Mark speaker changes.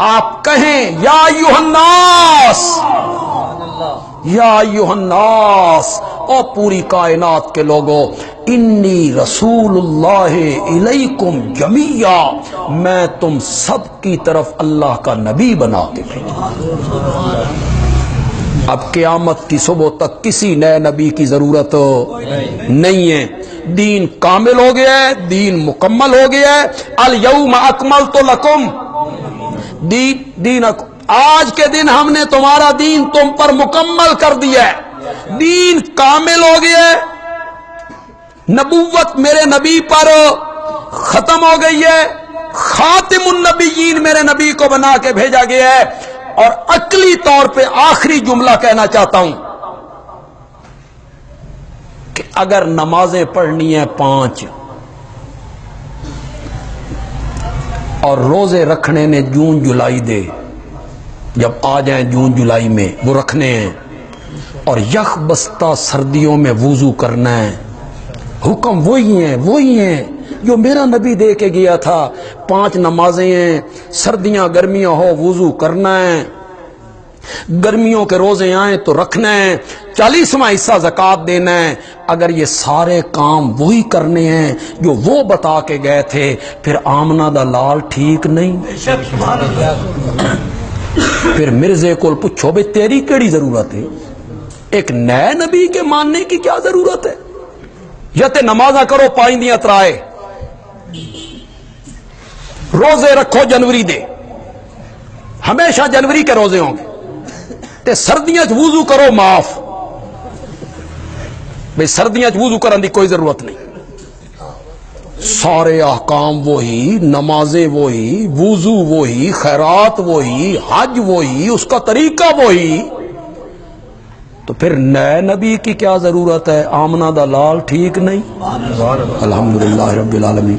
Speaker 1: آپ کہیں یا ایھا الناس، یا ایھا الناس، او پوری کائنات کے لوگوں، انی رسول اللہ الیکم جمیعا، میں تم سب کی طرف اللہ کا نبی بنا کے بھیجا۔ اب قیامت کی صبح تک کسی نئے نبی کی ضرورت نہیں ہے، دین کامل ہو گیا ہے، دین مکمل ہو گیا ہے۔ الیوم اکملت لکم دین آج کے دن ہم نے تمہارا دین تم پر مکمل کر دیا ہے، دین کامل ہو گیا ہے، نبوت میرے نبی پر ختم ہو گئی ہے، خاتم النبیین میرے نبی کو بنا کے بھیجا گیا ہے۔ اور عقلی طور پہ آخری جملہ کہنا چاہتا ہوں کہ اگر نمازیں پڑھنی ہیں 5 اور روزے رکھنے نے جون جولائی دے، جب آ جائیں جون جولائی میں وہ رکھنے ہیں، اور یخ بستہ سردیوں میں وضو کرنا ہے، حکم وہی ہیں جو میرا نبی دے کے گیا تھا، 5 نمازیں ہیں، سردیاں گرمیاں ہو وضو کرنا ہے، گرمیوں کے روزے آئیں تو رکھنا ہے، 40واں حصہ زکوٰۃ دینا ہے۔ اگر یہ سارے کام وہی کرنے ہیں جو وہ بتا کے گئے تھے، پھر آمنہ دا لال ٹھیک نہیں؟ پھر مرزے کو پوچھو بھئی تیری کیڑی ضرورت ہے؟ ایک نئے نبی کے ماننے کی کیا ضرورت ہے؟ یا تے نمازاں کرو پائندیاں ترائے، روزے رکھو جنوری دے، ہمیشہ جنوری کے روزے ہوں گے، تے سردیاں چ وضو کرو معاف، بھئی سردیاں چ وضو کرن دی کوئی ضرورت نہیں۔ سارے احکام وہی، نمازیں وہی، وضو وہی، خیرات وہی، حج وہی، اس کا طریقہ وہی، تو پھر نئے نبی کی کیا ضرورت ہے؟ آمنہ دا لال ٹھیک نہیں؟ الحمدللہ رب العالمین۔